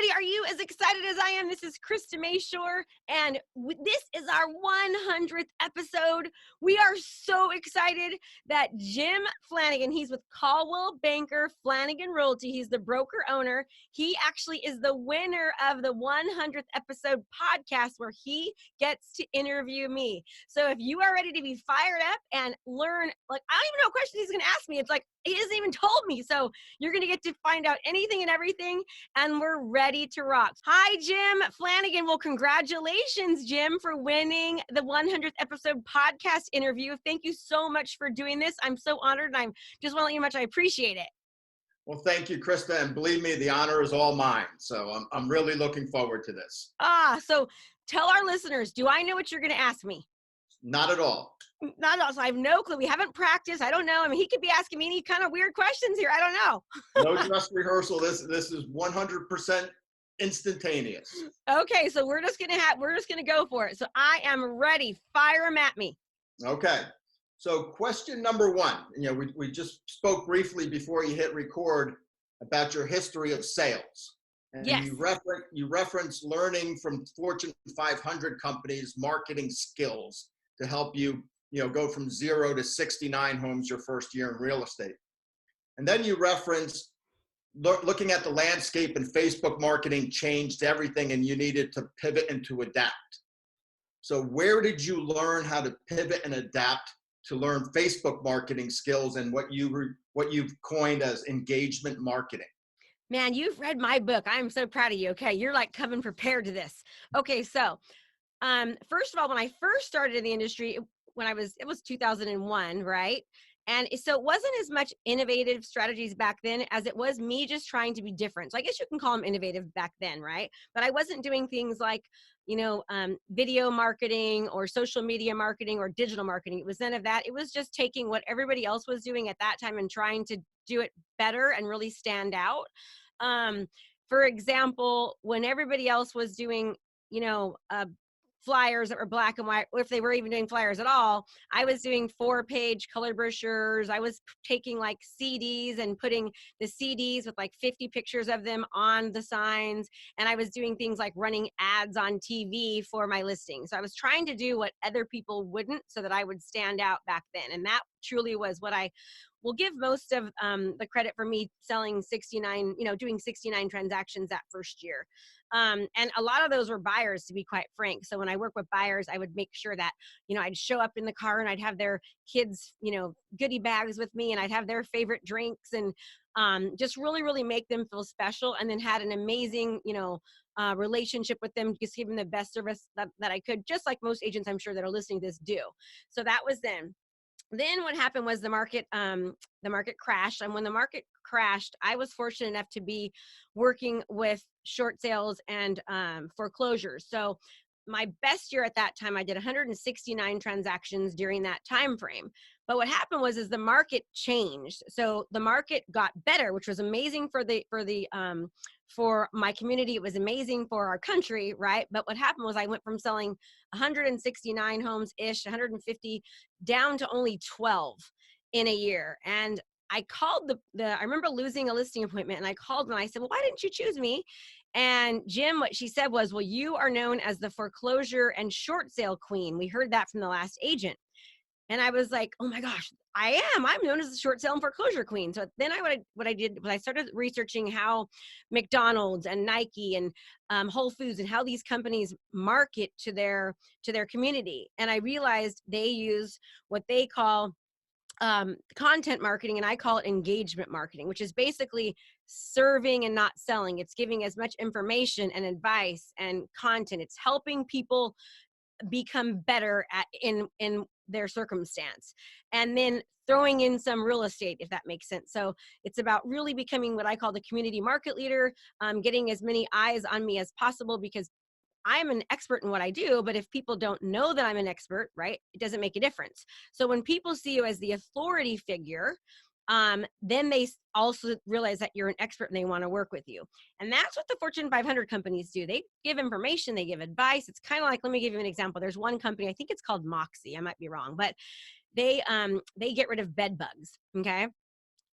everybody, are you as excited as I am? This is Krista Mashore, and this is our 100th episode. We are so excited that Jim Flanagan, he's with Coldwell Banker Flanagan Realty. He's the broker owner. He actually is the winner of the 100th episode podcast where he gets to interview me. So if you are ready to be fired up and learn, like, I don't even know what questions he's going to ask me. It's like, he hasn't even told me. So you're going to get to find out anything and everything, and we're ready to rock. Hi, Jim Flanagan. Well, congratulations, Jim, for winning the 100th episode podcast interview. Thank you so much for doing this. I'm so honored, and I'm just want to let you know how much I appreciate it. Well, thank you, Krista, and believe me, the honor is all mine. So I'm really looking forward to this. So tell our listeners, do I know what you're going to ask me? Not at all. Not at all. So I have no clue. We haven't practiced. I don't know. I mean, he could be asking me any kind of weird questions here. I don't know. No dress rehearsal. This is 100% instantaneous. Okay, so we're just gonna go for it. So I am ready. Fire them at me. Okay. So question number one. We just spoke briefly before you hit record about your history of sales. And yes. You reference learning from Fortune 500 companies marketing skills to help you go from 0 to 69 homes your first year in real estate. And then you reference looking at the landscape, and Facebook marketing changed everything and you needed to pivot and to adapt. So where did you learn how to pivot and adapt to learn Facebook marketing skills and what you've coined as engagement marketing? Man, you've read my book. I'm so proud of you. Okay, you're like coming prepared to this. Okay, so first of all, when I first started in the industry, it was 2001, right? And so it wasn't as much innovative strategies back then as it was me just trying to be different. So I guess you can call them innovative back then, right? But I wasn't doing things like, video marketing or social media marketing or digital marketing. It was none of that. It was just taking what everybody else was doing at that time and trying to do it better and really stand out. For example, when everybody else was doing, flyers that were black and white, or if they were even doing flyers at all, I was doing 4-page color brochures. I was taking like CDs and putting the CDs with like 50 pictures of them on the signs. And I was doing things like running ads on TV for my listing. So I was trying to do what other people wouldn't so that I would stand out back then. And that truly was what I will give most of the credit for me selling 69, doing 69 transactions that first year. And a lot of those were buyers, to be quite frank. So when I work with buyers, I would make sure that, I'd show up in the car and I'd have their kids, goodie bags with me, and I'd have their favorite drinks, and just really, really make them feel special, and then had an amazing, relationship with them, just give them the best service that I could, just like most agents I'm sure that are listening to this do. So that was then. Then what happened was the market crashed. And when the market crashed, I was fortunate enough to be working with short sales and foreclosures. So my best year at that time, I did 169 transactions during that time frame. But what happened was the market changed. So the market got better, which was amazing for my community. It was amazing for our country, right? But what happened was I went from selling 169 homes-ish, 150, down to only 12 in a year. And I called I remember losing a listing appointment, and I called and I said, well, why didn't you choose me? And Jim, what she said was, well, you are known as the foreclosure and short sale queen. We heard that from the last agent. And I was like, oh my gosh, I am. I'm known as the short sale and foreclosure queen. So then what I did was I started researching how McDonald's and Nike and Whole Foods and how these companies market to their community. And I realized they use what they call content marketing, and I call it engagement marketing, which is basically serving and not selling. It's giving as much information and advice and content. It's helping people become better in their circumstance, and then throwing in some real estate, if that makes sense. So it's about really becoming what I call the community market leader, getting as many eyes on me as possible, because I'm an expert in what I do, but if people don't know that I'm an expert, right, it doesn't make a difference. So when people see you as the authority figure, then they also realize that you're an expert and they want to work with you. And that's what the Fortune 500 companies do. They give information, they give advice. It's kind of like, let me give you an example. There's one company, I think it's called Moxie, I might be wrong, but they get rid of bed bugs. Okay.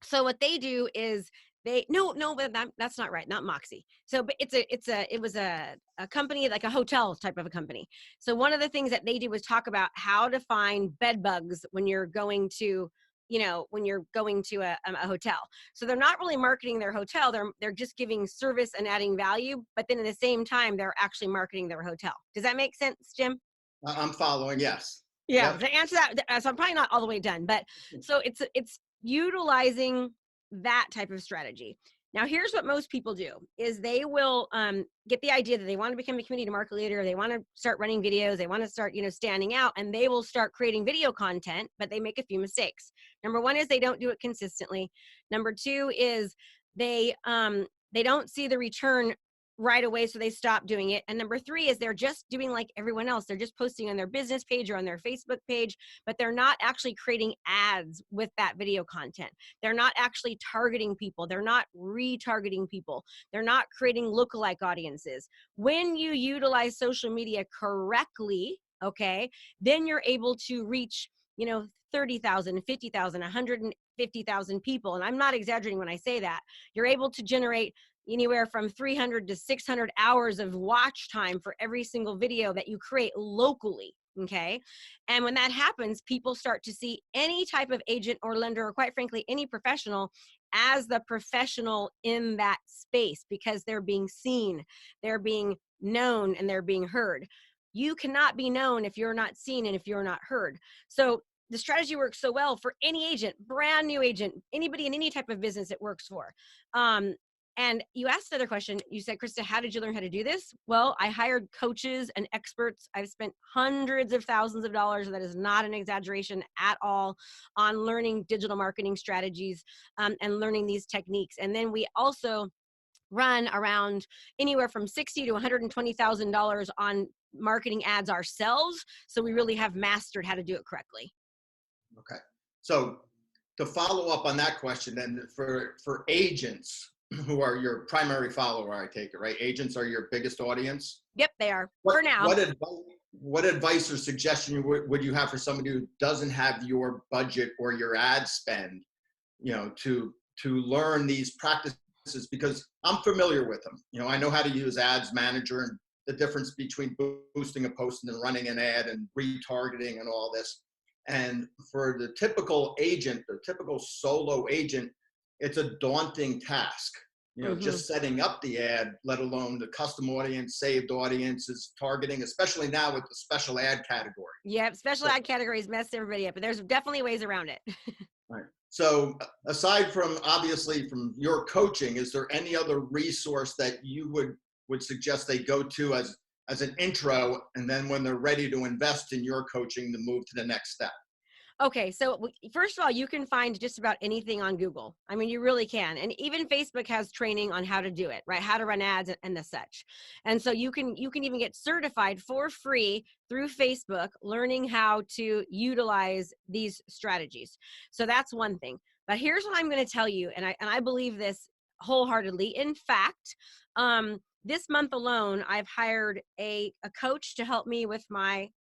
So what they do is but that's not right. Not Moxie. So, but it was a company, like a hotel type of a company. So one of the things that they did was talk about how to find bed bugs when you're going to, a hotel. So they're not really marketing their hotel. They're just giving service and adding value, but then at the same time, they're actually marketing their hotel. Does that make sense, Jim? I'm following. Yes. Yeah. Yep. To answer that, so I'm probably not all the way done, but so it's utilizing that type of strategy. Now, here's what most people do is they will get the idea that they want to become a community market leader. They want to start running videos. They want to start, standing out, and they will start creating video content, but they make a few mistakes. Number one is they don't do it consistently. Number two is they don't see the return right away, so they stop doing it. And number three is they're just doing like everyone else. They're just posting on their business page or on their Facebook page, but they're not actually creating ads with that video content. They're not actually targeting people. They're not retargeting people. They're not creating lookalike audiences. When you utilize social media correctly, okay, then you're able to reach, 30,000, 50,000, 150,000 people. And I'm not exaggerating when I say that. You're able to generate anywhere from 300 to 600 hours of watch time for every single video that you create locally. Okay. And when that happens, people start to see any type of agent or lender, or quite frankly, any professional as the professional in that space, because they're being seen, they're being known, and they're being heard. You cannot be known if you're not seen and if you're not heard. So the strategy works so well for any agent, brand new agent, anybody in any type of business it works for. And you asked another question. You said, Krista, how did you learn how to do this? Well, I hired coaches and experts. I've spent hundreds of thousands of dollars, that is not an exaggeration at all, on learning digital marketing strategies and learning these techniques. And then we also run around anywhere from $60,000 to $120,000 on marketing ads ourselves. So we really have mastered how to do it correctly. Okay. So to follow up on that question, then for agents who are your primary follower, I take it, right? Agents are your biggest audience? Yep, they are, for now. What advice or suggestion would you have for somebody who doesn't have your budget or your ad spend, to learn these practices? Because I'm familiar with them. I know how to use Ads Manager and the difference between boosting a post and then running an ad and retargeting and all this. And for the typical agent, the typical solo agent, it's a daunting task, just setting up the ad, let alone the custom audience, saved audiences, targeting, especially now with the special ad category. Yep, special ad categories mess everybody up, but there's definitely ways around it. Right. So aside from, obviously, from your coaching, is there any other resource that you would suggest they go to as an intro, and then when they're ready to invest in your coaching, to move to the next step? Okay, so first of all, you can find just about anything on Google. I mean, you really can. And even Facebook has training on how to do it, right? How to run ads and the such. And so you can even get certified for free through Facebook, learning how to utilize these strategies. So that's one thing. But here's what I'm going to tell you, and I believe this wholeheartedly. In fact, this month alone, I've hired a coach to help me with my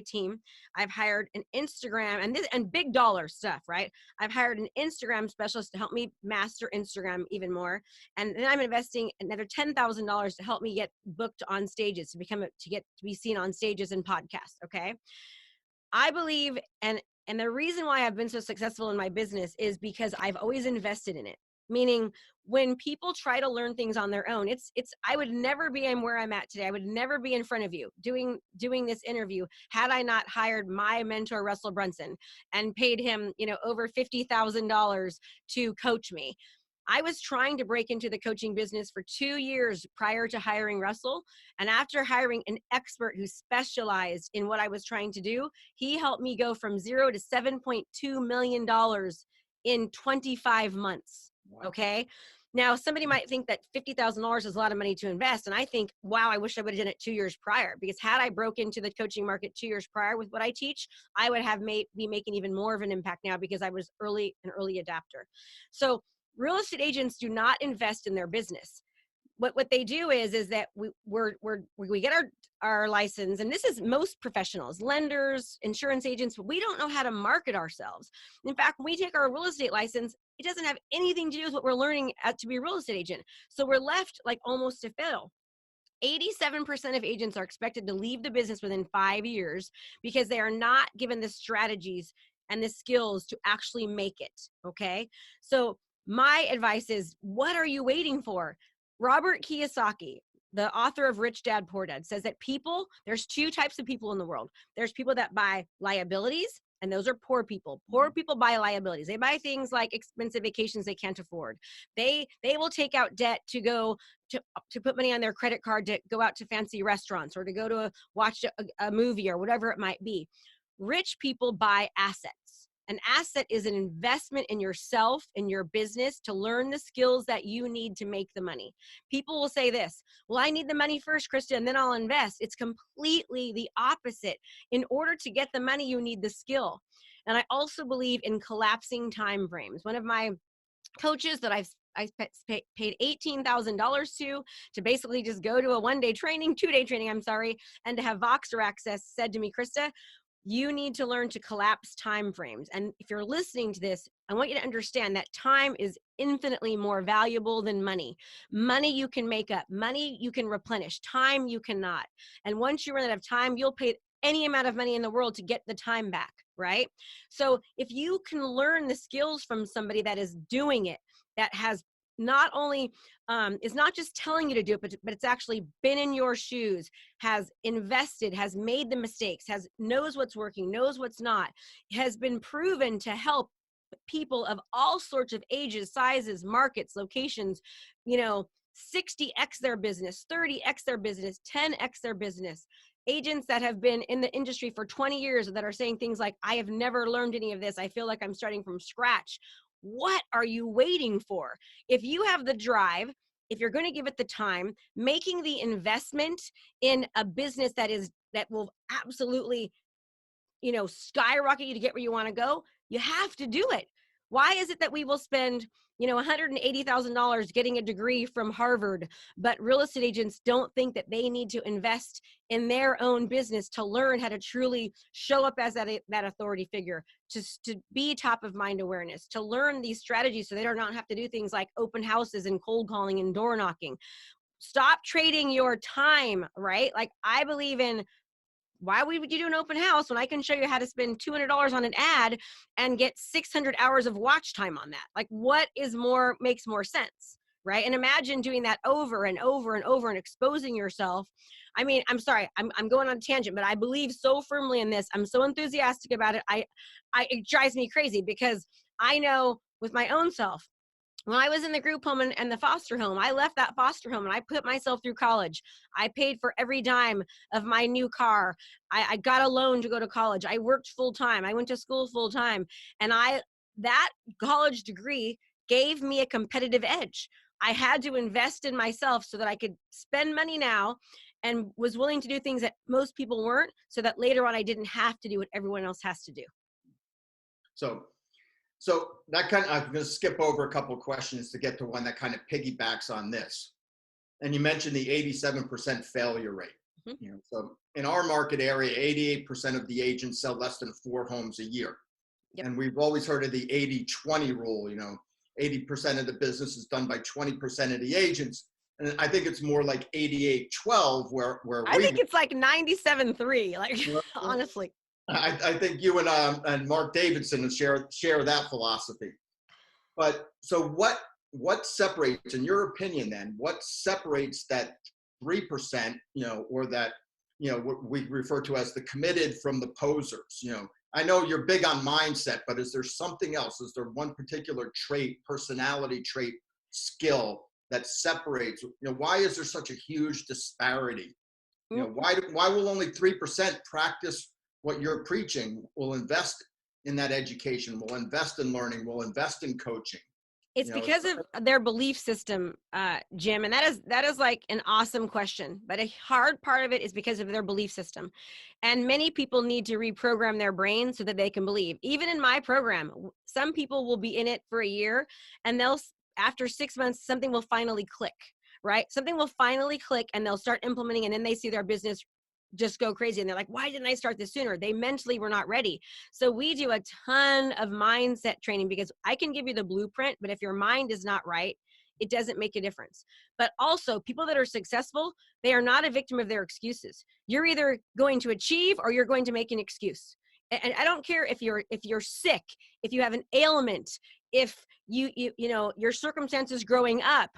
team. I've hired an Instagram and big dollar stuff, right? I've hired an Instagram specialist to help me master Instagram even more. And then I'm investing another $10,000 to help me get booked on stages, to get to be seen on stages and podcasts. Okay. I believe, and the reason why I've been so successful in my business is because I've always invested in it. Meaning, when people try to learn things on their own, I would never be where I'm at today. I would never be in front of you doing this interview had I not hired my mentor, Russell Brunson, and paid him, over $50,000 to coach me. I was trying to break into the coaching business for 2 years prior to hiring Russell. And after hiring an expert who specialized in what I was trying to do, he helped me go from $0 to $7.2 million in 25 months. Wow. Okay. Now, somebody might think that $50,000 is a lot of money to invest. And I think, wow, I wish I would have done it 2 years prior, because had I broke into the coaching market 2 years prior with what I teach, I would have be making even more of an impact now, because I was an early adapter. So real estate agents do not invest in their business. What they do is that we get our license, and this is most professionals, lenders, insurance agents, but we don't know how to market ourselves. In fact, when we take our real estate license, It doesn't have anything to do with what we're learning to be a real estate agent. So we're left like almost to fail. 87% of agents are expected to leave the business within 5 years because they are not given the strategies and the skills to actually make it. Okay. So my advice is, what are you waiting for? Robert Kiyosaki, the author of Rich Dad Poor Dad, says that there's two types of people in the world. There's people that buy liabilities, and those are poor people. Poor people buy liabilities. They buy things like expensive vacations they can't afford. They will take out debt to go to put money on their credit card to go out to fancy restaurants or to go to watch a movie or whatever it might be. Rich people buy assets. An asset is an investment in yourself, in your business, to learn the skills that you need to make the money. People will say this, well, I need the money first, Krista, and then I'll invest. It's completely the opposite. In order to get the money, you need the skill. And I also believe in collapsing time frames. One of my coaches that I paid $18,000 to basically just go to a 2-day training, and to have Voxer access said to me, Krista, you need to learn to collapse time frames. And if you're listening to this, I want you to understand that time is infinitely more valuable than money. Money you can make up, money you can replenish, time you cannot. And once you run out of time, you'll pay any amount of money in the world to get the time back, right? So if you can learn the skills from somebody that is doing it, that has not only is not just telling you to do it, but it's actually been in your shoes, has invested, has made the mistakes, knows what's working, knows what's not, has been proven to help people of all sorts of ages, sizes, markets, locations, 60x their business, 30x their business, 10x their business. Agents that have been in the industry for 20 years that are saying things like, I have never learned any of this. I feel like I'm starting from scratch. What are you waiting for? If you have the drive, if you're going to give it the time, making the investment in a business that will absolutely, skyrocket you to get where you want to go, you have to do it. Why is it that we will spend, $180,000 getting a degree from Harvard, but real estate agents don't think that they need to invest in their own business to learn how to truly show up as that authority figure, to be top of mind awareness, to learn these strategies so they don't have to do things like open houses and cold calling and door knocking. Stop trading your time, right? Like, I believe in, why would you do an open house when I can show you how to spend $200 on an ad and get 600 hours of watch time on that? Like, what makes more sense, right? And imagine doing that over and over and over and exposing yourself. I mean, I'm sorry, I'm going on a tangent, but I believe so firmly in this. I'm so enthusiastic about it. It drives me crazy because I know with my own self, when I was in the group home and the foster home, I left that foster home and I put myself through college. I paid for every dime of my new car. I got a loan to go to college. I worked full time. I went to school full time. And that college degree gave me a competitive edge. I had to invest in myself so that I could spend money now and was willing to do things that most people weren't, so that later on I didn't have to do what everyone else has to do. So that I'm going to skip over a couple of questions to get to one that kind of piggybacks on this. And you mentioned the 87% failure rate. Mm-hmm. So in our market area, 88% of the agents sell less than 4 homes a year. Yep. And we've always heard of the 80-20 rule. 80% of the business is done by 20% of the agents. And I think it's more like 88-12 where I think it's like 97-3, like honestly. I think you and Mark Davidson share that philosophy. But so what separates, in your opinion, then, what separates that 3%, or that, we refer to as the committed from the posers? I know you're big on mindset, but is there something else? Is there one particular trait, personality trait, skill that separates? Why is there such a huge disparity? Why will only 3% practice what you're preaching, will invest in that education, will invest in learning, will invest in coaching? It's because of their belief system, Jim. And that is like an awesome question. But a hard part of it is because of their belief system. And many people need to reprogram their brain so that they can believe. Even in my program, some people will be in it for a year and after 6 months, something will finally click, right? Something will finally click and they'll start implementing, and then they see their business just go crazy. And they're like, why didn't I start this sooner? They mentally were not ready. So we do a ton of mindset training because I can give you the blueprint, but if your mind is not right, it doesn't make a difference. But also people that are successful, they are not a victim of their excuses. You're either going to achieve or you're going to make an excuse. And I don't care if you're sick, if you have an ailment, if you know, your circumstances growing up,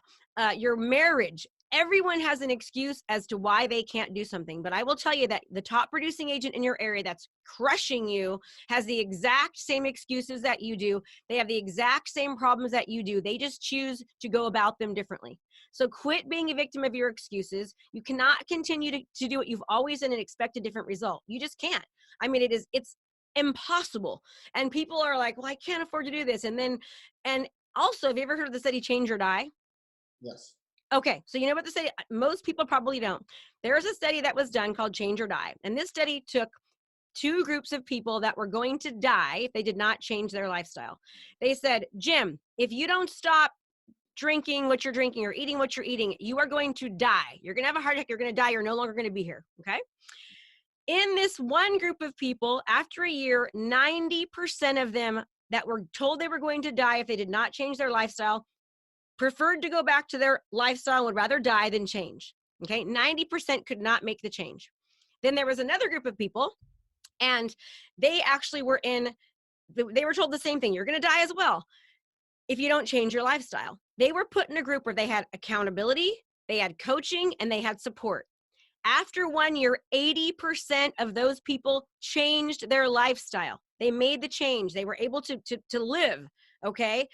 your marriage, everyone has an excuse as to why they can't do something. But I will tell you that the top producing agent in your area that's crushing you has the exact same excuses that you do. They have the exact same problems that you do. They just choose to go about them differently. So quit being a victim of your excuses. You cannot continue to do what you've always done and expect a different result. You just can't. I mean, it's impossible. And people are like, well, I can't afford to do this. And also, have you ever heard of the study Change or Die? Yes. Okay, so you know what the study, most people probably don't. There's a study that was done called Change or Die. And this study took two groups of people that were going to die if they did not change their lifestyle. They said, Jim, if you don't stop drinking what you're drinking or eating what you're eating, you are going to die. You're going to have a heart attack. You're going to die. You're no longer going to be here. Okay. In this one group of people, after a year, 90% of them that were told they were going to die if they did not change their lifestyle preferred to go back to their lifestyle and would rather die than change. Okay. 90% could not make the change. Then there was another group of people, and they actually they were told the same thing. You're going to die as well if you don't change your lifestyle. They were put in a group where they had accountability, they had coaching, and they had support. After 1 year, 80% of those people changed their lifestyle. They made the change. They were able to live, okay?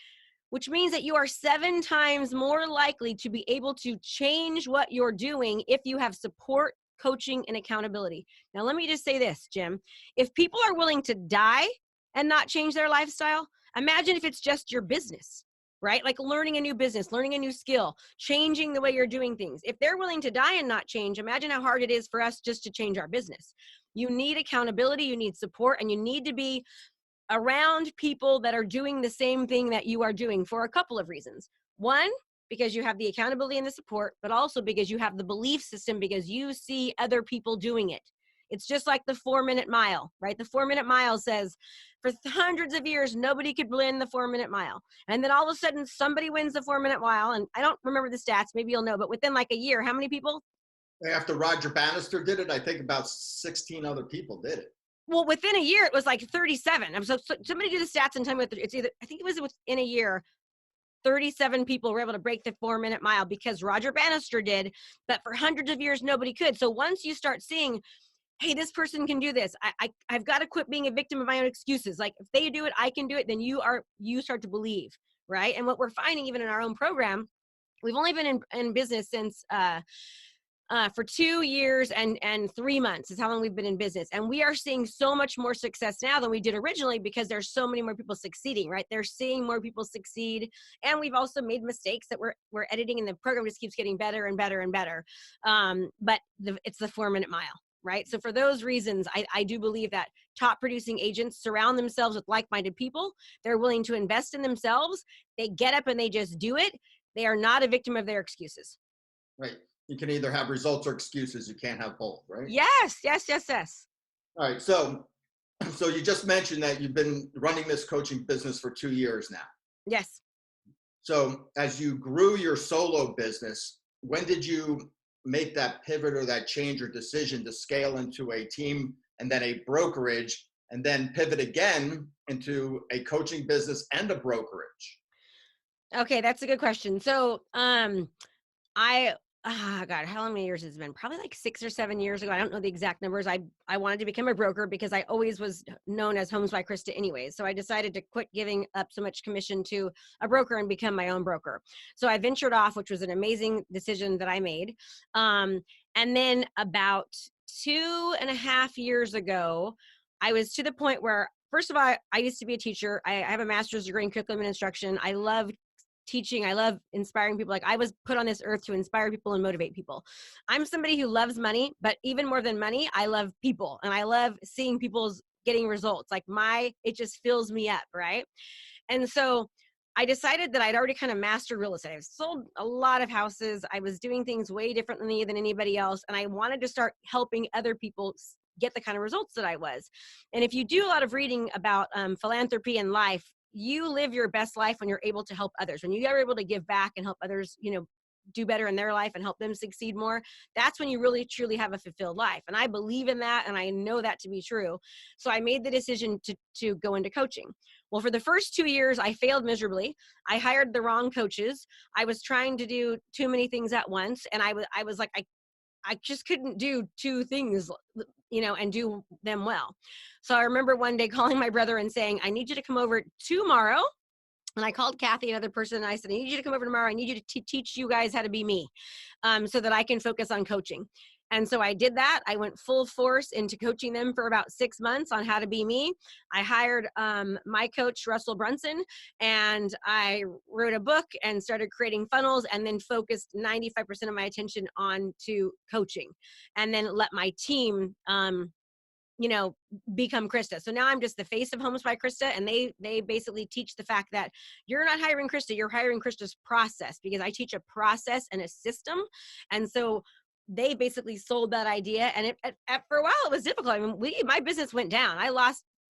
Which means that you are 7 times more likely to be able to change what you're doing if you have support, coaching, and accountability. Now, let me just say this, Jim. If people are willing to die and not change their lifestyle, imagine if it's just your business, right? Like learning a new business, learning a new skill, changing the way you're doing things. If they're willing to die and not change, imagine how hard it is for us just to change our business. You need accountability, you need support, and you need to be around people that are doing the same thing that you are doing for a couple of reasons. One, because you have the accountability and the support, but also because you have the belief system because you see other people doing it. It's just like the 4-minute mile, right? The 4-minute mile says for hundreds of years, nobody could win the 4-minute mile. And then all of a sudden somebody wins the 4-minute mile. And I don't remember the stats, maybe you'll know, but within like a year, how many people? After Roger Bannister did it, I think about 16 other people did it. Well, within a year, it was like 37. So somebody do the stats and tell me what it's either, I think it was within a year, 37 people were able to break the 4-minute mile because Roger Bannister did, but for hundreds of years, nobody could. So once you start seeing, hey, this person can do this, I've got to quit being a victim of my own excuses. Like if they do it, I can do it. Then you start to believe, right? And what we're finding even in our own program, we've only been in business since, for 2 years and 3 months is how long we've been in business. And we are seeing so much more success now than we did originally because there's so many more people succeeding, right? They're seeing more people succeed. And we've also made mistakes that we're editing, and the program just keeps getting better and better and better. But it's the 4-minute mile, right? So for those reasons, I do believe that top producing agents surround themselves with like-minded people. They're willing to invest in themselves. They get up and they just do it. They are not a victim of their excuses. Right. You can either have results or excuses. You can't have both, right? Yes. All right. So you just mentioned that you've been running this coaching business for 2 years now. Yes. So as you grew your solo business, when did you make that pivot or that change or decision to scale into a team and then a brokerage and then pivot again into a coaching business and a brokerage? Okay, that's a good question. So, God, how many years has it been? Probably like 6 or 7 years ago. I don't know the exact numbers. I wanted to become a broker because I always was known as Homes by Krista anyways. So I decided to quit giving up so much commission to a broker and become my own broker. So I ventured off, which was an amazing decision that I made. And then about 2.5 years ago, I was to the point where, first of all, I used to be a teacher. I have a master's degree in curriculum and instruction. I love teaching. I love inspiring people. Like I was put on this earth to inspire people and motivate people. I'm somebody who loves money, but even more than money, I love people and I love seeing people's getting results. Like it just fills me up. Right. And so I decided that I'd already kind of mastered real estate. I've sold a lot of houses. I was doing things way differently than anybody else. And I wanted to start helping other people get the kind of results that I was. And if you do a lot of reading about philanthropy and life, you live your best life when you're able to help others. When you are able to give back and help others, do better in their life and help them succeed more, that's when you really truly have a fulfilled life. And I believe in that, and I know that to be true. So I made the decision to go into coaching. Well, for the first 2 years, I failed miserably. I hired the wrong coaches. I was trying to do too many things at once, and I was like, I just couldn't do two things, and do them well. So I remember one day calling my brother and saying, I need you to come over tomorrow. And I called Kathy, another person, and I said, I need you to come over tomorrow. I need you to teach you guys how to be me, so that I can focus on coaching. And so I did that. I went full force into coaching them for about 6 months on how to be me. I hired my coach, Russell Brunson, and I wrote a book and started creating funnels, and then focused 95% of my attention on to coaching, and then let my team become Krista. So now I'm just the face of Homes by Krista, and they basically teach the fact that you're not hiring Krista, you're hiring Krista's process, because I teach a process and a system. And so they basically sold that idea, and for a while it was difficult. I mean, my business went down.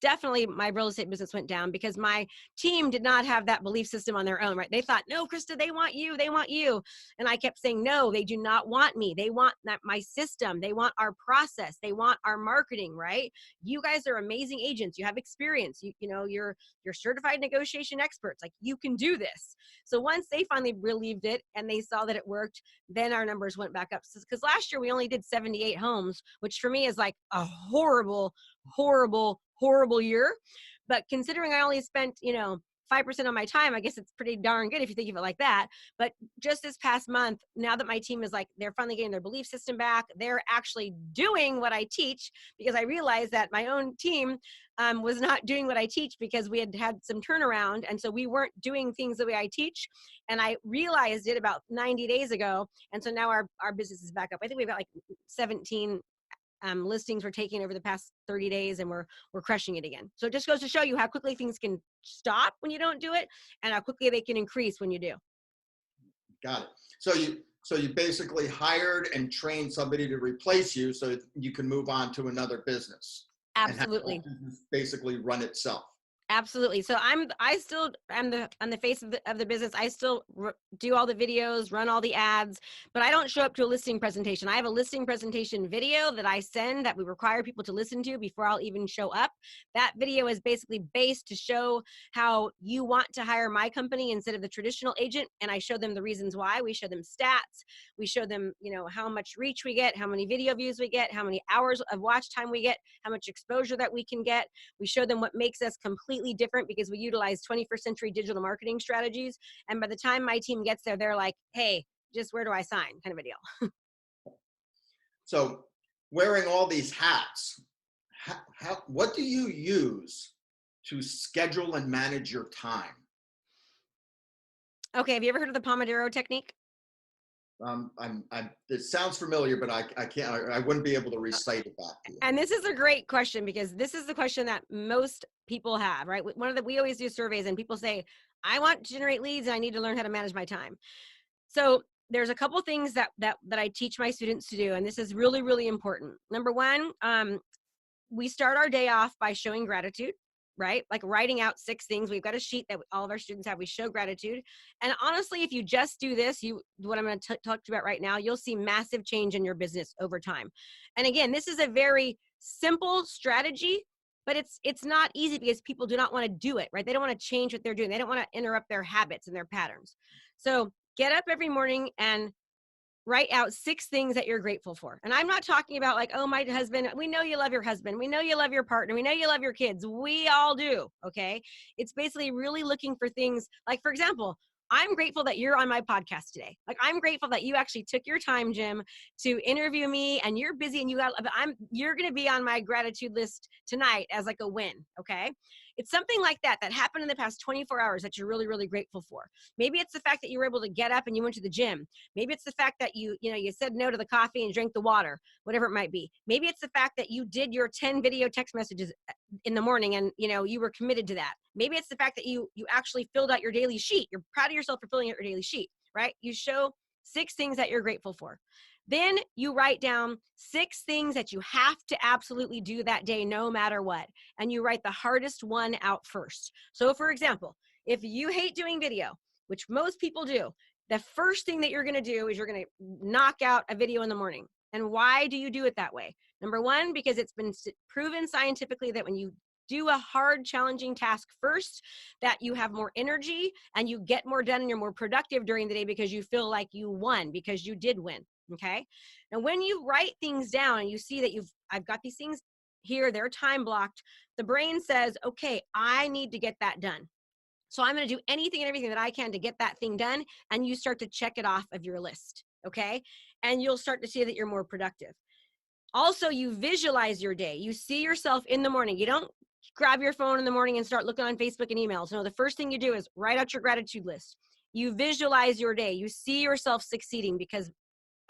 Definitely my real estate business went down because my team did not have that belief system on their own, right? They thought, no, Krista, they want you. And I kept saying, no, they do not want me. They want my system. They want our process. They want our marketing, right? You guys are amazing agents. You have experience. You're certified negotiation experts. Like, you can do this. So once they finally believed it and they saw that it worked, then our numbers went back up. Because last year we only did 78 homes, which for me is like a horrible year. But considering I only spent 5% of my time, I guess it's pretty darn good if you think of it like that. But just this past month, now that my team is like, they're finally getting their belief system back, they're actually doing what I teach, because I realized that my own team was not doing what I teach because we had some turnaround. And so we weren't doing things the way I teach. And I realized it about 90 days ago. And so now our business is back up. I think we've got like 17 listings we're taking over the past 30 days, and we're crushing it again. So it just goes to show you how quickly things can stop when you don't do it, and how quickly they can increase when you do. Got it. So you basically hired and trained somebody to replace you so you can move on to another business. Absolutely. And have that business basically run itself. Absolutely. So I still am on the face of the business. I still do all the videos, run all the ads, but I don't show up to a listing presentation. I have a listing presentation video that I send that we require people to listen to before I'll even show up. That video is basically based to show how you want to hire my company instead of the traditional agent. And I show them the reasons why. We show them stats. We show them, how much reach we get, how many video views we get, how many hours of watch time we get, how much exposure that we can get. We show them what makes us completely different because we utilize 21st century digital marketing strategies. And by the time my team gets there, they're like, hey, just where do I sign? Kind of a deal. So wearing all these hats, what do you use to schedule and manage your time? Okay. Have you ever heard of the Pomodoro technique? It sounds familiar, but I wouldn't be able to recite it back to you. And this is a great question, because this is the question that most people have, right? We always do surveys and people say, I want to generate leads and I need to learn how to manage my time. So there's a couple things that I teach my students to do. And this is really, really important. Number one, we start our day off by showing gratitude, right? Like writing out 6 things. We've got a sheet that all of our students have. We show gratitude. And honestly, if you just do this, what I'm going to talk to you about right now, you'll see massive change in your business over time. And again, this is a very simple strategy, but it's not easy because people do not want to do it, right? They don't want to change what they're doing. They don't want to interrupt their habits and their patterns. So get up every morning and write out 6 things that you're grateful for. And I'm not talking about like, oh, my husband, we know you love your husband. We know you love your partner. We know you love your kids. We all do. Okay. It's basically really looking for things like, for example, I'm grateful that you're on my podcast today. Like, I'm grateful that you actually took your time, Jim, to interview me, and you're busy and you're going to be on my gratitude list tonight as like a win. Okay. It's something like that happened in the past 24 hours that you're really, really grateful for. Maybe it's the fact that you were able to get up and you went to the gym. Maybe it's the fact that you said no to the coffee and drank the water, whatever it might be. Maybe it's the fact that you did your 10 video text messages in the morning and you were committed to that. Maybe it's the fact that you actually filled out your daily sheet. You're proud of yourself for filling out your daily sheet, right? You show 6 things that you're grateful for. Then you write down 6 things that you have to absolutely do that day, no matter what. And you write the hardest one out first. So for example, if you hate doing video, which most people do, the first thing that you're going to do is you're going to knock out a video in the morning. And why do you do it that way? Number one, because it's been proven scientifically that when you do a hard, challenging task first, that you have more energy and you get more done and you're more productive during the day because you feel like you won, because you did win. Okay. And when you write things down and you see that I've got these things here, they're time blocked, the brain says, okay, I need to get that done. So I'm going to do anything and everything that I can to get that thing done. And you start to check it off of your list. Okay. And you'll start to see that you're more productive. Also, you visualize your day. You see yourself in the morning. You don't grab your phone in the morning and start looking on Facebook and emails. No, the first thing you do is write out your gratitude list. You visualize your day. You see yourself succeeding because,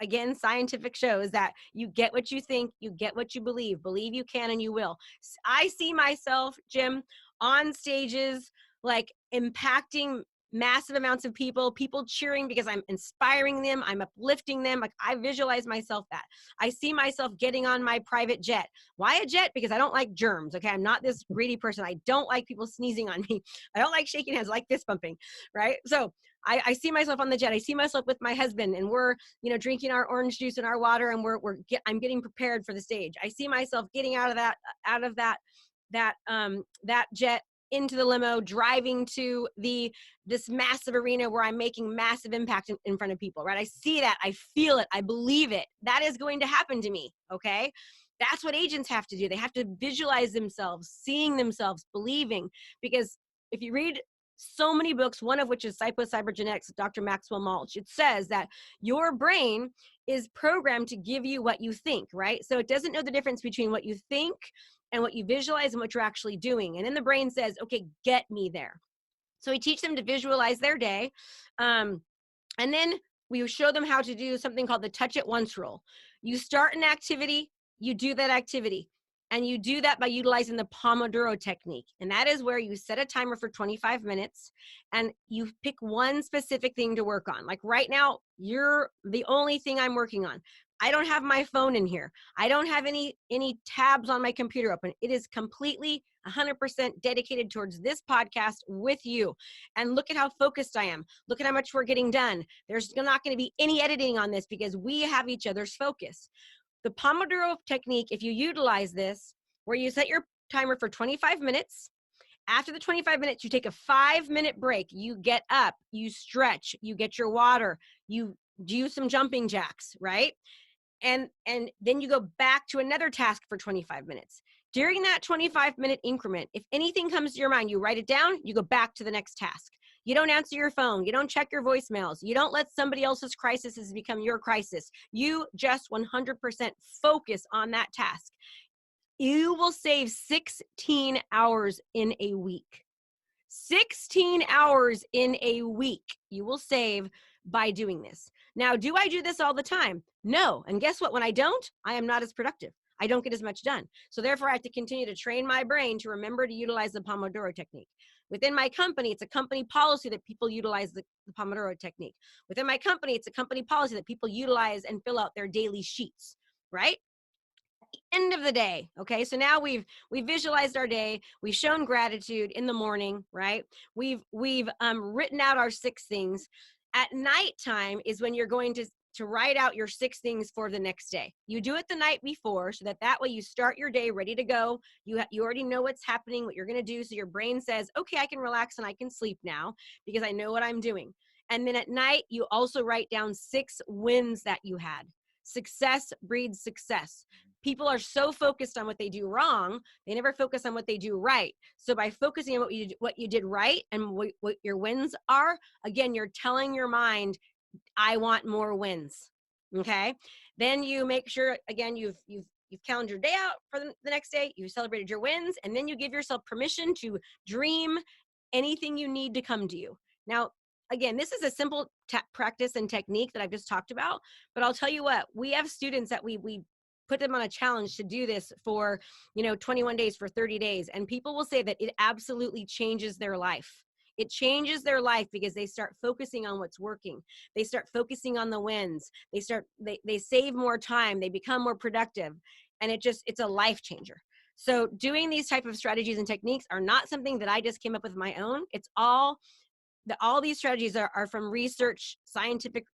again, scientific shows that you get what you think, you get what you believe you can, and you will. I see myself, Jim, on stages, like impacting massive amounts of people cheering because I'm inspiring them, I'm uplifting them. Like I visualize myself that. I see myself getting on my private jet. Why a jet? Because I don't like germs. Okay. I'm not this greedy person. I don't like people sneezing on me. I don't like shaking hands, I like fist bumping. Right. So I see myself on the jet. I see myself with my husband and we're, drinking our orange juice and our water and I'm getting prepared for the stage. I see myself getting out of that jet into the limo, driving to this massive arena where I'm making massive impact in front of people, right? I see that, I feel it, I believe it. That is going to happen to me, okay? That's what agents have to do. They have to visualize themselves, seeing themselves, believing, because if you read so many books, one of which is Cybergenetics, Dr. Maxwell Maltz, it says that your brain is programmed to give you what you think, right? So it doesn't know the difference between what you think and what you visualize and what you're actually doing. And then the brain says, okay, get me there. So we teach them to visualize their day. And then we show them how to do something called the touch it once rule. You start an activity, you do that activity. And you do that by utilizing the Pomodoro technique. And that is where you set a timer for 25 minutes and you pick one specific thing to work on. Like right now, you're the only thing I'm working on. I don't have my phone in here. I don't have any tabs on my computer open. It is completely 100% dedicated towards this podcast with you. And look at how focused I am. Look at how much we're getting done. There's not going to be any editing on this because we have each other's focus. The Pomodoro technique, if you utilize this, where you set your timer for 25 minutes, after the 25 minutes, you take a 5-minute break. You get up, you stretch, you get your water, you do some jumping jacks, right? And then you go back to another task for 25 minutes. During that 25-minute increment, if anything comes to your mind, you write it down, you go back to the next task. You don't answer your phone. You don't check your voicemails. You don't let somebody else's crisis become your crisis. You just 100% focus on that task. You will save 16 hours in a week. 16 hours in a week you will save by doing this. Now, do I do this all the time? No. And guess what? When I don't, I am not as productive. I don't get as much done. So therefore, I have to continue to train my brain to remember to utilize the Pomodoro technique. Within my company, it's a company policy that people utilize the Pomodoro technique. Within my company, it's a company policy that people utilize and fill out their daily sheets, right? End of the day. Okay. So now we've visualized our day. We've shown gratitude in the morning, right? We've written out our 6 things. At nighttime is when you're going to write out your 6 things for the next day. You do it the night before so that way you start your day ready to go. You already know what's happening, what you're going to do. So your brain says, okay, I can relax and I can sleep now because I know what I'm doing. And then at night, you also write down 6 wins that you had. Success breeds success. People are so focused on what they do wrong, they never focus on what they do right. So by focusing on what you did right and what your wins are, again, you're telling your mind, I want more wins. Okay. Then you make sure, again, you've you've calendared your day out for the next day, you celebrated your wins, and then you give yourself permission to dream anything you need to come to you. Now, again, this is a simple practice and technique that I've just talked about, but I'll tell you what, we have students that we put them on a challenge to do this for, 21 days, for 30 days. And people will say that it absolutely changes their life. It changes their life because they start focusing on what's working. They start focusing on the wins. They save more time. They become more productive. And it's a life changer. So doing these type of strategies and techniques are not something that I just came up with my own. It's all these strategies are from research, scientific,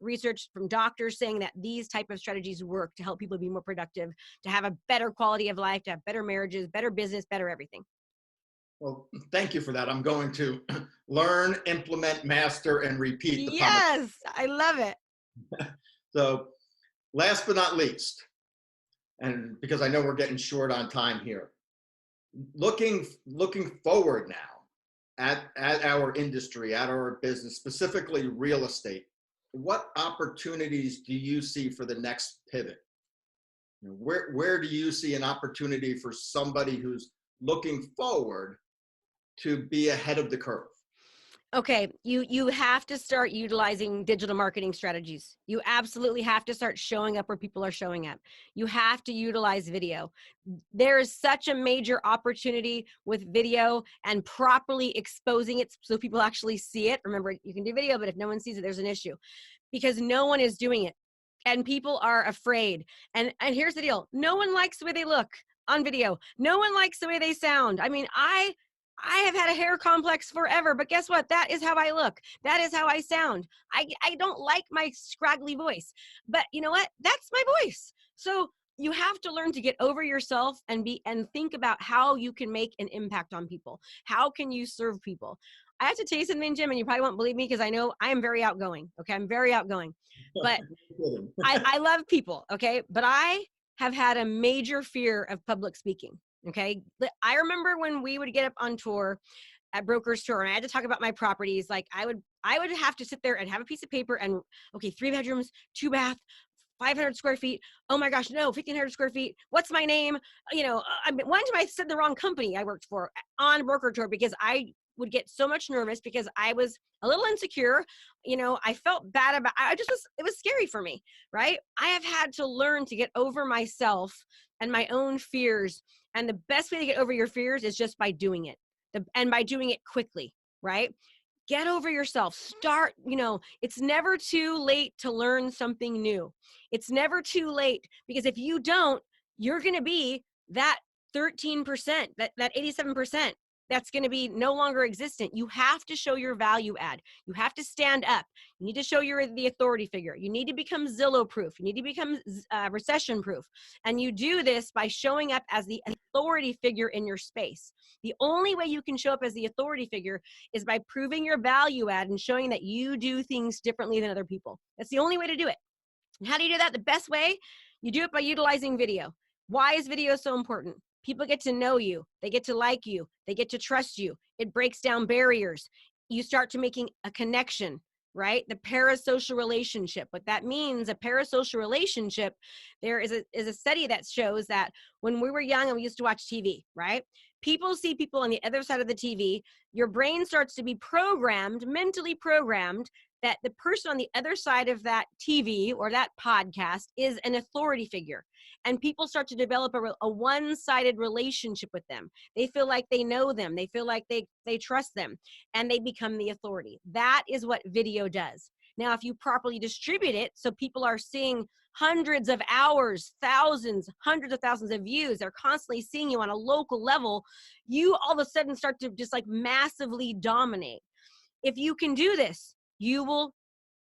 research from doctors saying that these type of strategies work to help people be more productive, to have a better quality of life, to have better marriages, better business, better everything. Well, thank you for that. I'm going to learn, implement, master, and repeat the Yes, I love it. So last but not least, and because I know we're getting short on time here, looking forward now at our industry, at our business, specifically real estate, what opportunities do you see for the next pivot? Where do you see an opportunity for somebody who's looking forward to be ahead of the curve? Okay, you have to start utilizing digital marketing strategies. You absolutely have to start showing up where people are showing up. You have to utilize video. There is such a major opportunity with video and properly exposing it so people actually see it. Remember, you can do video, but if no one sees it, there's an issue because no one is doing it. And people are afraid. And here's the deal. No one likes the way they look on video. No one likes the way they sound. I mean, I have had a hair complex forever, but guess what? That is how I look. That is how I sound. I don't like my scraggly voice, but you know what? That's my voice. So you have to learn to get over yourself and think about how you can make an impact on people. How can you serve people? I have to tell you something, Jim, and you probably won't believe me because I know I am very outgoing. Okay. I'm very outgoing, but I love people. Okay. But I have had a major fear of public speaking. Okay. I remember when we would get up on tour at Broker's Tour and I had to talk about my properties. Like I would have to sit there and have a piece of paper and, okay, 3 bedrooms, 2 bath, 500 square feet. Oh my gosh, no, 1,500 square feet. What's my name? One time I said the wrong company I worked for on Broker Tour because I would get so much nervous because I was a little insecure. I felt bad about, it was scary for me, right? I have had to learn to get over myself and my own fears. And the best way to get over your fears is just by doing it and by doing it quickly, right? Get over yourself. Start, it's never too late to learn something new. It's never too late because if you don't, you're going to be that 13%, that 87%. That's going to be no longer existent. You have to show your value add. You have to stand up. You need to show you're the authority figure. You need to become Zillow proof. You need to become recession proof. And you do this by showing up as the authority figure in your space. The only way you can show up as the authority figure is by proving your value add and showing that you do things differently than other people. That's the only way to do it. And how do you do that? The best way, you do it by utilizing video. Why is video so important? People get to know you. They get to like you. They get to trust you. It breaks down barriers. You start to making a connection, right? The parasocial relationship. What that means, a parasocial relationship, there is a study that shows that when we were young and we used to watch TV, right? People see people on the other side of the TV. Your brain starts to be programmed, mentally programmed, that the person on the other side of that TV or that podcast is an authority figure. And people start to develop a one-sided relationship with them. They feel like they know them. They feel like they trust them, and they become the authority. That is what video does. Now, if you properly distribute it, so people are seeing hundreds of hours, thousands, hundreds of thousands of views, they're constantly seeing you on a local level, you all of a sudden start to just like massively dominate. If you can do this, you will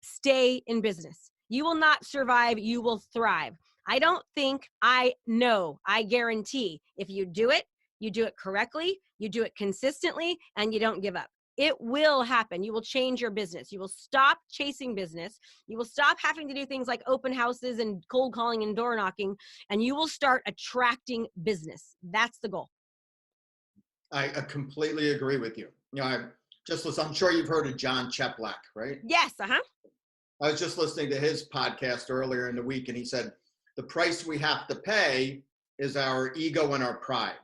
stay in business. You will not survive. You will thrive. I guarantee if you do it correctly, you do it consistently, and you don't give up. It will happen. You will change your business. You will stop chasing business. You will stop having to do things like open houses and cold calling and door knocking, and you will start attracting business. That's the goal. I completely agree with you. I'm sure you've heard of John Cheplack, right? Yes. Uh-huh. I was just listening to his podcast earlier in the week, and he said, the price we have to pay is our ego and our pride,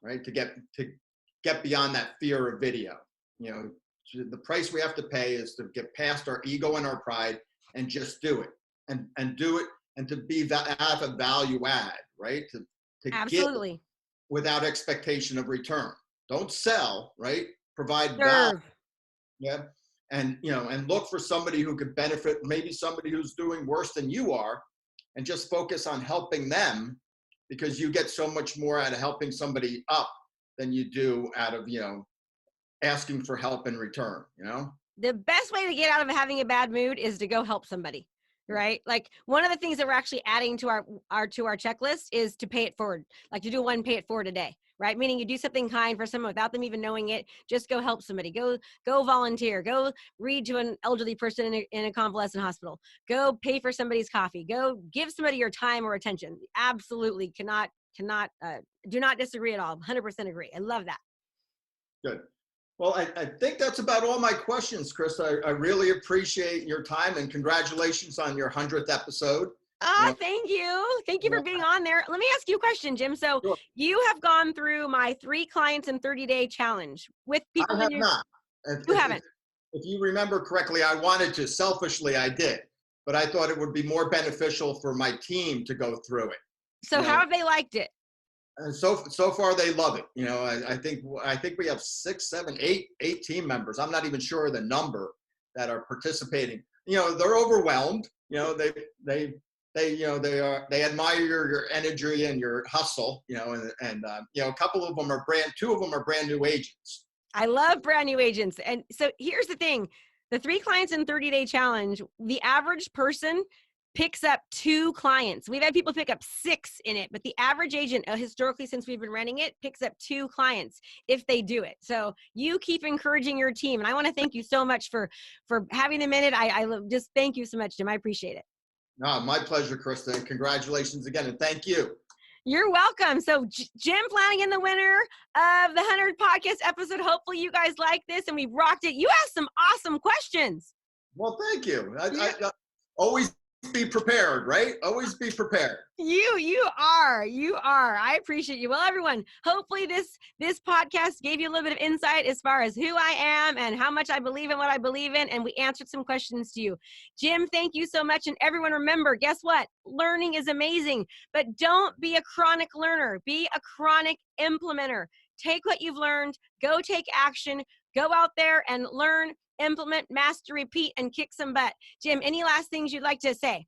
right? To get beyond that fear of video. The price we have to pay is to get past our ego and our pride and just do it and do it and to have a value add, right? To Absolutely. give without expectation of return. Don't sell, right? Provide value. Serve. Yeah. And look for somebody who could benefit, maybe somebody who's doing worse than you are, and just focus on helping them, because you get so much more out of helping somebody up than you do out of, asking for help in return, The best way to get out of having a bad mood is to go help somebody, right? Like one of the things that we're actually adding to our checklist is to pay it forward, like to do one pay it forward a day, right? Meaning you do something kind for someone without them even knowing it. Just go help somebody. Go volunteer. Go read to an elderly person in a convalescent hospital. Go pay for somebody's coffee. Go give somebody your time or attention. Absolutely cannot do not disagree at all. 100% agree. I love that. Good. Well, I think that's about all my questions, Krista. I really appreciate your time, and congratulations on your 100th episode. Thank you. Thank you for being on there. Let me ask you a question, Jim. So Sure. You have gone through my 3 clients in 30-day challenge with people. I have not. You haven't. If you remember correctly, I wanted to. Selfishly, I did. But I thought it would be more beneficial for my team to go through it. So how have they liked it? And so far they love it. I think we have 6, 7, 8 team members. I'm not even sure of the number that are participating. They're overwhelmed. They admire your energy and your hustle. And a couple of them are 2 of them are brand new agents. I love brand new agents. And so here's the thing: the 3 clients in 30-day challenge, the average person picks up 2 clients. We've had people pick up 6 in it, but the average agent, historically, since we've been running it, picks up 2 clients if they do it. So you keep encouraging your team. And I want to thank you so much for having them in it. I just thank you so much, Jim. I appreciate it. No, my pleasure, Krista. And congratulations again. And thank you. You're welcome. So Jim Flanagan, the winner of the 100 podcast episode. Hopefully you guys like this and we rocked it. You asked some awesome questions. Well, thank you. I always be prepared, right? Always be prepared. You are. I appreciate you. Well, everyone, hopefully this podcast gave you a little bit of insight as far as who I am and how much I believe in what I believe in, and we answered some questions to you. Jim, thank you so much. And everyone, remember, guess what? Learning is amazing, but don't be a chronic learner. Be a chronic implementer. Take what you've learned, go take action, go out there and learn, implement, master, repeat, and kick some butt. Jim, any last things you'd like to say?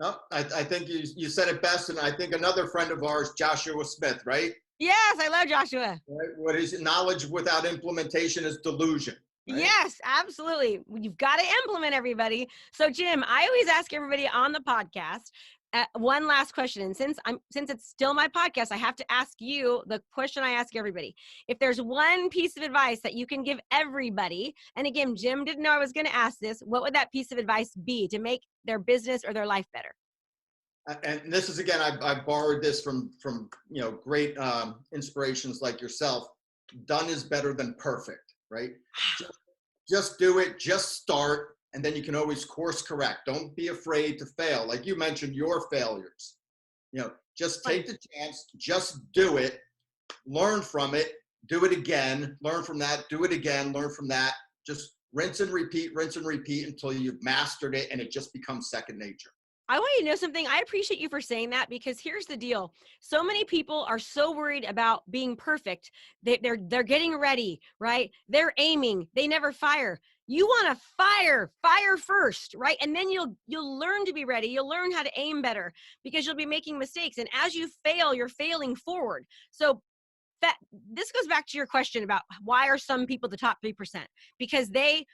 No, I think you said it best, and I think another friend of ours, Joshua Smith, right? Yes, I love Joshua. Right? What is knowledge without implementation is delusion. Right? Yes, absolutely. You've got to implement, everybody. So, Jim, I always ask everybody on the podcast one last question. And since it's still my podcast, I have to ask you the question I ask everybody. If there's one piece of advice that you can give everybody, and again, Jim didn't know I was going to ask this, what would that piece of advice be to make their business or their life better? And this is, again, I borrowed this from great inspirations like yourself. Done is better than perfect, right? Just do it, just start. And then you can always course correct. Don't be afraid to fail. Like you mentioned, your failures. Just take the chance, just do it, learn from it, do it again, learn from that, do it again, learn from that. Just rinse and repeat until you've mastered it and it just becomes second nature. I want you to know something. I appreciate you for saying that, because here's the deal. So many people are so worried about being perfect. They're getting ready, right? They're aiming. They never fire. You want to fire first, right? And then you'll learn to be ready. You'll learn how to aim better because you'll be making mistakes. And as you fail, you're failing forward. So this goes back to your question about why are some people the top 3%? Because they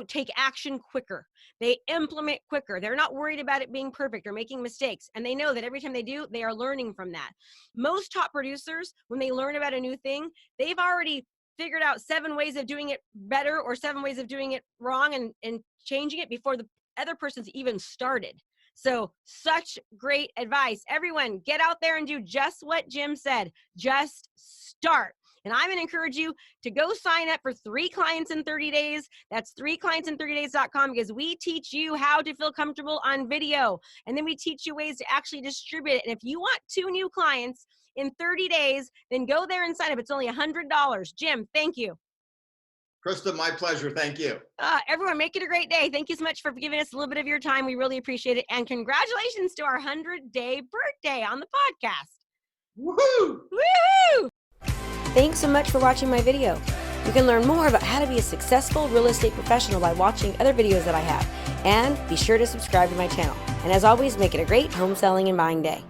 take action quicker. They implement quicker. They're not worried about it being perfect or making mistakes. And they know that every time they do, they are learning from that. Most top producers, when they learn about a new thing, they've already figured out 7 ways of doing it better or 7 ways of doing it wrong and changing it before the other person's even started. So such great advice. Everyone, get out there and do just what Jim said. Just start. And I'm going to encourage you to go sign up for 3 clients in 30 days. That's 3clientsin30days.com, because we teach you how to feel comfortable on video. And then we teach you ways to actually distribute it. And if you want 2 new clients in 30 days, then go there and sign up. It's only $100. Jim, thank you. Krista, my pleasure. Thank you. Everyone, make it a great day. Thank you so much for giving us a little bit of your time. We really appreciate it. And congratulations to our 100-day birthday on the podcast. Woohoo! Woohoo! Thanks so much for watching my video. You can learn more about how to be a successful real estate professional by watching other videos that I have. And be sure to subscribe to my channel. And as always, make it a great home selling and buying day.